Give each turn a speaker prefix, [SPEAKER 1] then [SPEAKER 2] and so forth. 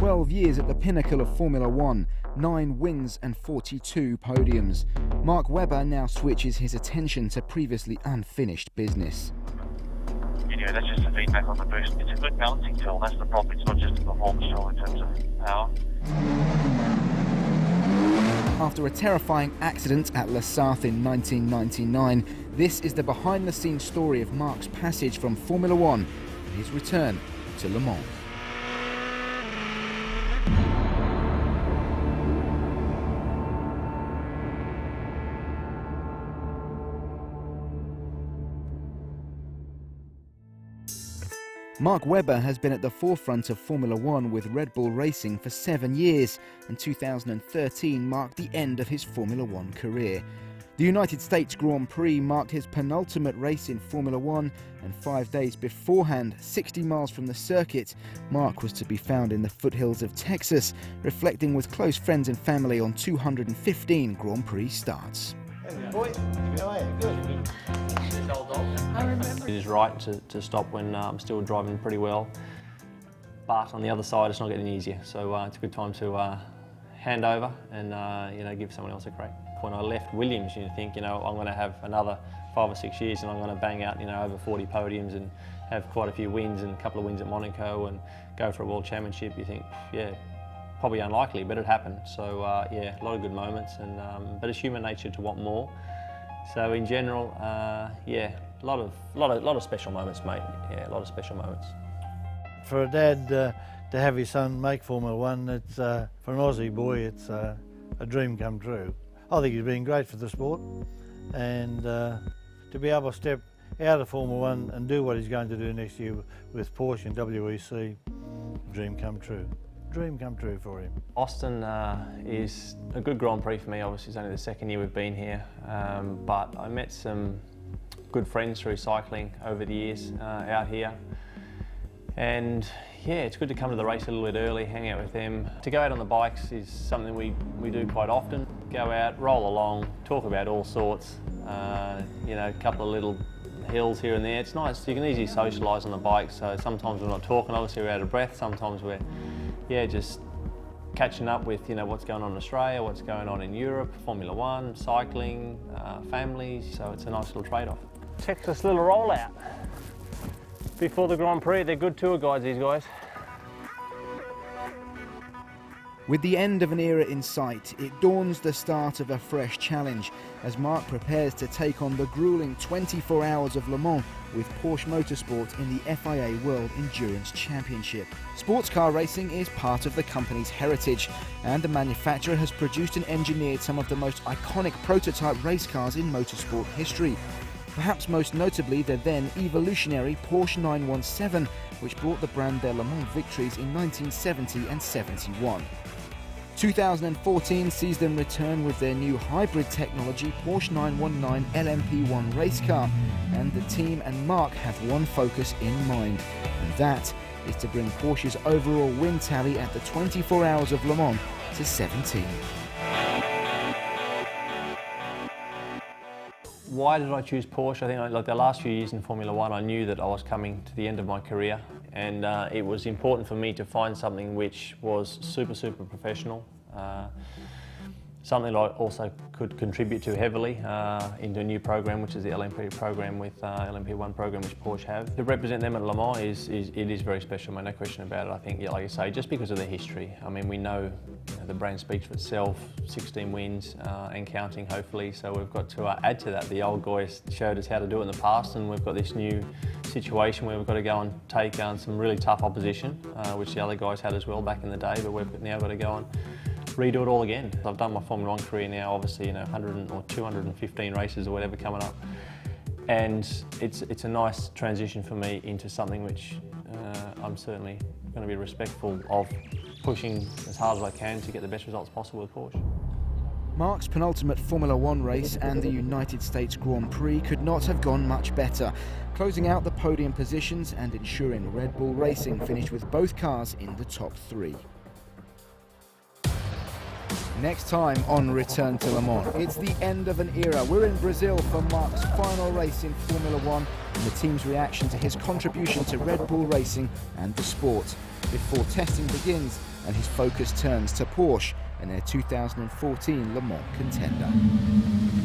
[SPEAKER 1] 12 years at the pinnacle of Formula One, 9 wins and 42 podiums. Mark Webber now switches his attention to previously unfinished business.
[SPEAKER 2] Anyway, that's just the feedback on the boost. It's a good balancing tool, that's the problem. It's not just a performance tool in terms of power.
[SPEAKER 1] After a terrifying accident at Les Sarthe in 1999, this is the behind-the-scenes story of Mark's passage from Formula One and his return to Le Mans. Mark Webber has been at the forefront of Formula One with Red Bull Racing for 7 years, and 2013 marked the end of his Formula One career. The United States Grand Prix marked his penultimate race in Formula One, and 5 days beforehand, 60 miles from the circuit, Mark was to be found in the foothills of Texas, reflecting with close friends and family on 215 Grand Prix starts.
[SPEAKER 3] It is right to stop when I'm still driving pretty well, but on the other side it's not getting easier, so it's a good time to hand over and give someone else a crack. When I left Williams, you think, I'm going to have another 5 or 6 years and I'm going to bang out, over 40 podiums and have quite a few wins and a couple of wins at Monaco and go for a world championship. You think, yeah, probably unlikely, but it happened. So yeah, a lot of good moments, and but it's human nature to want more. So in general, yeah, a lot of special moments, mate. Yeah, a lot of special moments.
[SPEAKER 4] For a dad to have his son make Formula One, it's for an Aussie boy, it's a dream come true. I think he's been great for the sport, and to be able to step out of Formula One and do what he's going to do next year with Porsche and WEC, dream come true. Dream come true for him.
[SPEAKER 3] Austin is a good Grand Prix for me. Obviously it's only the second year we've been here, but I met some good friends through cycling over the years out here, and yeah, it's good to come to the race a little bit early, hang out with them. To go out on the bikes is something we do quite often. Go out, roll along, talk about all sorts, a couple of little hills here and there. It's nice, you can easily socialise on the bike, so sometimes we're not talking, obviously we're out of breath, sometimes we're just catching up with what's going on in Australia, what's going on in Europe, Formula One, cycling, families, so it's a nice little trade-off. Texas little rollout before the Grand Prix. They're good tour guides, these guys.
[SPEAKER 1] With the end of an era in sight, it dawns the start of a fresh challenge as Mark prepares to take on the grueling 24 hours of Le Mans with Porsche Motorsport in the FIA World Endurance Championship. Sports car racing is part of the company's heritage, and the manufacturer has produced and engineered some of the most iconic prototype race cars in motorsport history. Perhaps most notably the then evolutionary Porsche 917, which brought the brand their Le Mans victories in 1970 and 71. 2014 sees them return with their new hybrid technology Porsche 919 LMP1 race car, and the team and Mark have one focus in mind, and that is to bring Porsche's overall win tally at the 24 hours of Le Mans to 17.
[SPEAKER 3] Why did I choose Porsche? I think like the last few years in Formula One, I knew that I was coming to the end of my career, and it was important for me to find something which was super professional, something that I also could contribute to heavily into a new program, which is the LMP program with LMP1 program, which Porsche have. To represent them at Le Mans is very special, man, no question about it. I think, yeah, like you say, just because of the history. I mean, we know, the brand speaks for itself, 16 wins and counting, hopefully. So we've got to add to that. The old guys showed us how to do it in the past, and we've got this new situation where we've got to go and take on some really tough opposition, which the other guys had as well back in the day, but we've now got to go and redo it all again. I've done my Formula One career now, obviously, 100 or 215 races or whatever coming up, and it's a nice transition for me into something which I'm certainly going to be respectful of, pushing as hard as I can to get the best results possible with Porsche.
[SPEAKER 1] Mark's penultimate Formula One race and the United States Grand Prix could not have gone much better, closing out the podium positions and ensuring Red Bull Racing finished with both cars in the top 3. Next time on Return to Le Mans, it's the end of an era. We're in Brazil for Mark's final race in Formula One and the team's reaction to his contribution to Red Bull Racing and the sport. Before testing begins, and his focus turns to Porsche and their 2014 Le Mans contender.